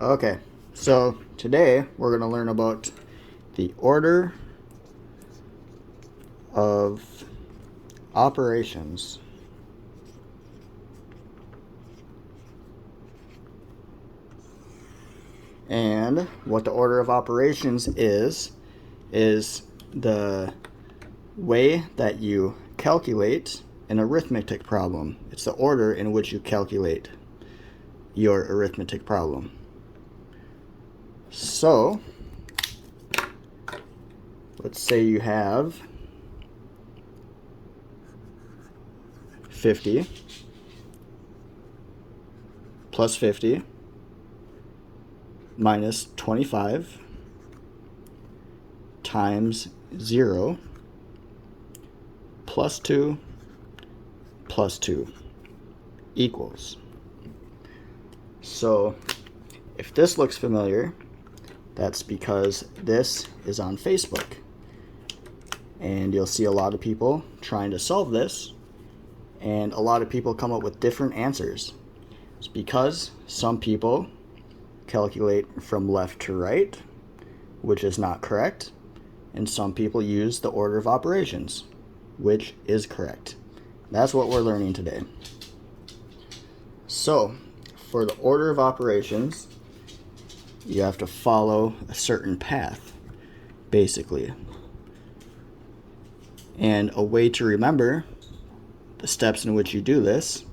Okay, so today we're going to learn about the order of operations. And what the order of operations is the way that you calculate an arithmetic problem. It's the order in which you calculate your arithmetic problem. So, let's say you have 50 plus 50 minus 25 times 0 plus 2 plus 2 equals. So if this looks familiar, that's because this is on Facebook. And you'll see a lot of people trying to solve this, and a lot of people come up with different answers. It's because some people calculate from left to right, which is not correct, and some people use the order of operations, which is correct. That's what we're learning today. So, for the order of operations, you have to follow a certain path, basically. And a way to remember the steps in which you do this,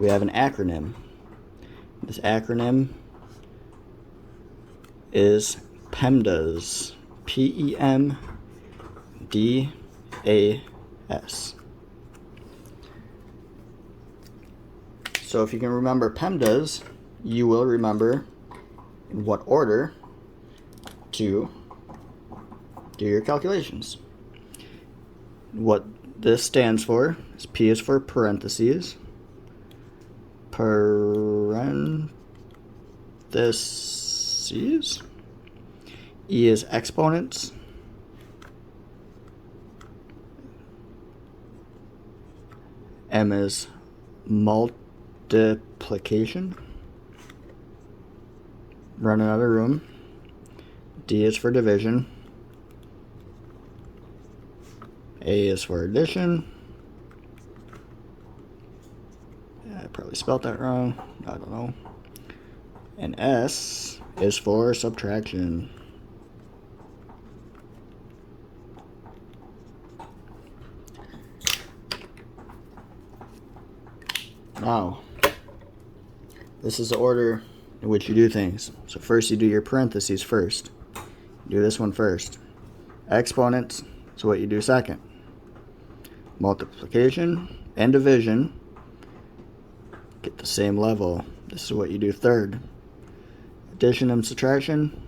we have an acronym. This acronym is Pemdas. P-E-M-D-A-S. So if you can remember Pemdas, you will remember in what order to do your calculations. What this stands for is P is for parentheses. E is exponents. M is multiplication. Running out of room. D is for division. A is for addition. I probably spelled that wrong. I don't know. And S is for subtraction. Now, this is the order in which you do things. So first you do your parentheses first. Do this one first. Exponents is what you do second. Multiplication and division get the same level. This is what you do third. Addition and subtraction,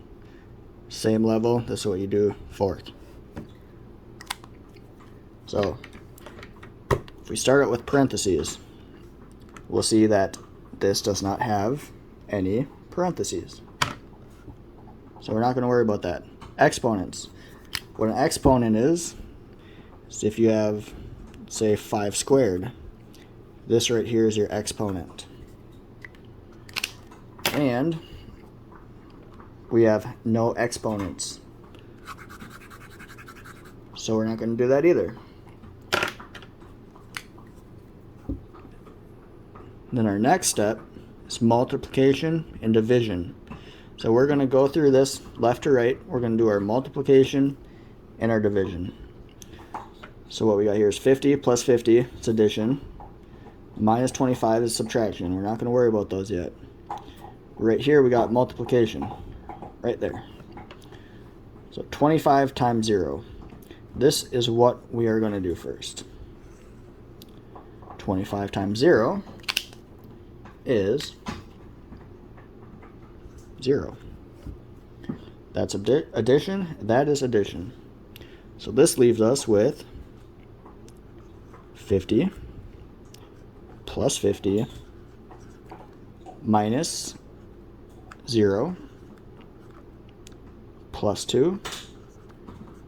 same level. This is what you do fourth. So, if we start out with parentheses, we'll see that this does not have any parentheses. So we're not going to worry about that. Exponents. What an exponent is if you have, say, 5 squared. This right here is your exponent. And we have no exponents. So we're not going to do that either. Then our next step is multiplication and division. So we're going to go through this left to right. We're going to do our multiplication and our division. So what we got here is 50 plus 50, it's addition. Minus 25 is subtraction. We're not going to worry about those yet. Right here we got multiplication. Right there. So 25 times 0. This is what we are going to do first. 25 times 0 is 0. That's addition. That is addition. So this leaves us with 50 plus 50 minus 0 plus 2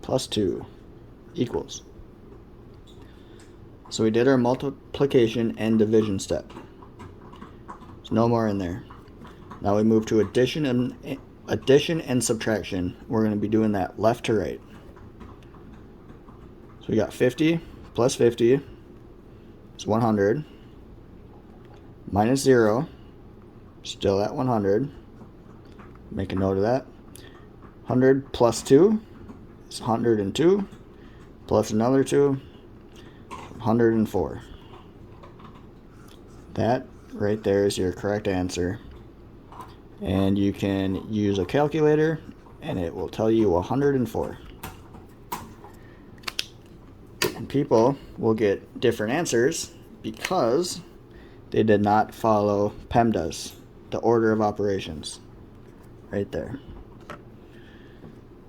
plus 2 equals. So we did our multiplication and division step. There's no more in there. Now we move to addition and subtraction. We're going to be doing that left to right. So we got 50 plus 50 is 100, minus 0, still at 100. Make a note of that. 100 plus 2 is 102, plus another 2, 104. That right there is your correct answer. And you can use a calculator and it will tell you 104. And people will get different answers because they did not follow Pemdas, the order of operations. Right there.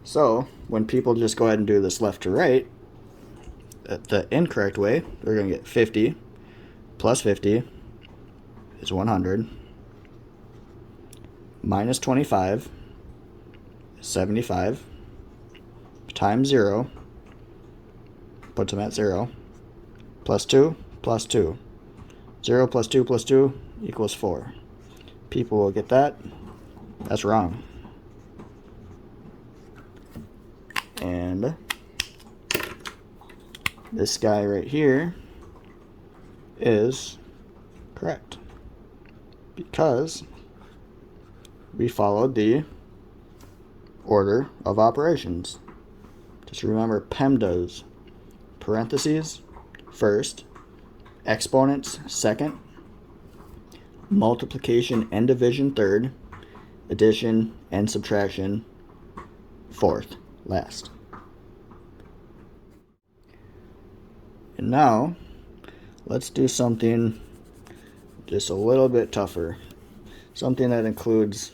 So when people just go ahead and do this left to right, the incorrect way, they're going to get 50 plus 50 is 100, minus 25 is 75, times 0, puts them at 0, plus 2 plus 2. 0 plus 2 plus 2 equals 4. People will get that. That's wrong. And this guy right here is correct because we followed the order of operations. Just remember Pemdas. Parentheses first, exponents second, multiplication and division third, addition and subtraction fourth, last. And now let's do something just a little bit tougher, something that includes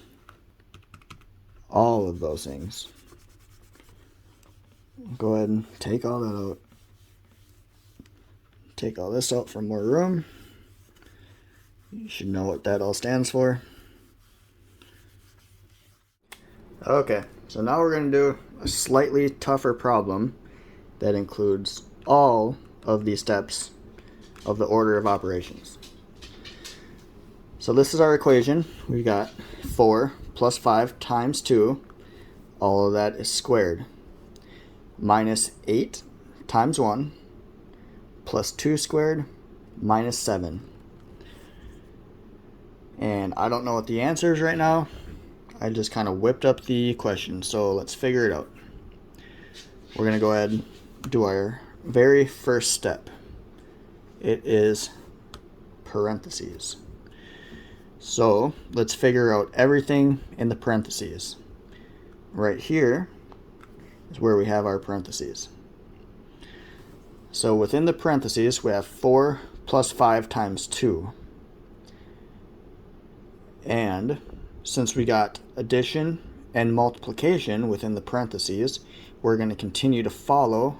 all of those things. Go ahead and take all that out. Take all this out for more room. You should know what that all stands for. Okay, so now we're going to do a slightly tougher problem that includes all of these steps of the order of operations. So this is our equation. We've got 4 plus 5 times 2. All of that is squared. Minus 8 times 1 plus 2 squared minus 7. And I don't know what the answer is right now. I just kind of whipped up the question, so let's figure it out. We're going to go ahead and do our very first step. It is parentheses. So let's figure out everything in the parentheses. Right here is where we have our parentheses. So within the parentheses we have 4 plus 5 times 2. And since we got addition and multiplication within the parentheses, we're going to continue to follow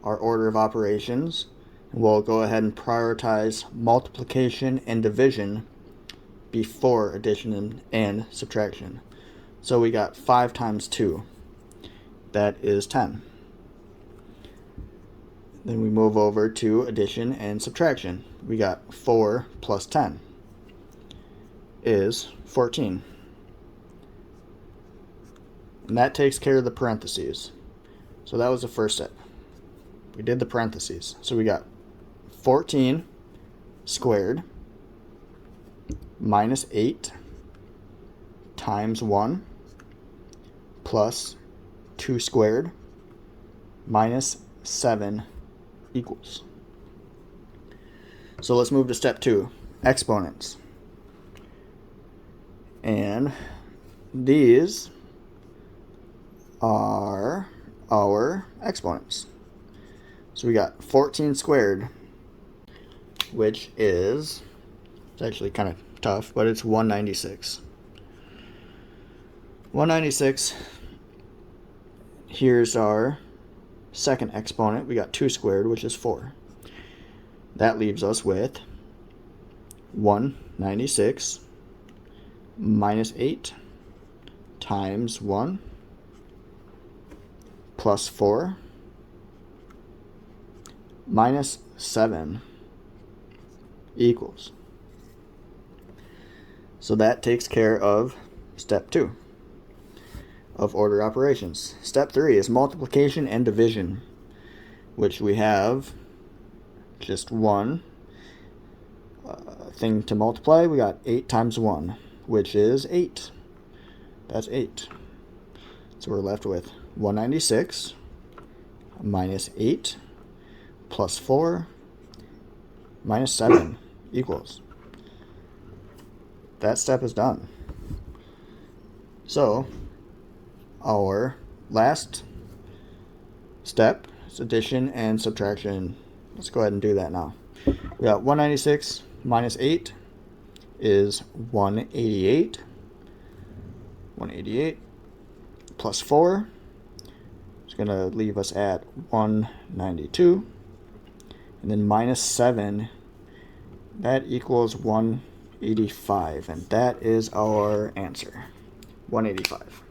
our order of operations. We'll go ahead and prioritize multiplication and division before addition and subtraction. So we got 5 times 2. That is 10. Then we move over to addition and subtraction. We got 4 plus 10 is 14. And that takes care of the parentheses. So that was the first step. We did the parentheses. So we got 14 squared minus 8 times 1 plus 2 squared minus 7 equals. So let's move to step 2, exponents. And these are our exponents. So we got 14 squared, which is, it's actually kind of tough, but it's 196. 196, here's our second exponent. We got 2 squared, which is 4. That leaves us with 196 minus 8 times 1 plus 4 minus 7 equals. So that takes care of step 2 of order operations. Step 3 is multiplication and division, which we have just one thing to multiply. We got 8 times 1, which is 8. That's 8. So we're left with 196 minus 8 plus 4 minus 7 equals. That step is done. So our last step is addition and subtraction. Let's go ahead and do that now. We got 196 minus 8 is 188. 188 plus 4 is going to leave us at 192. And then minus 7, that equals 185. And that is our answer, 185.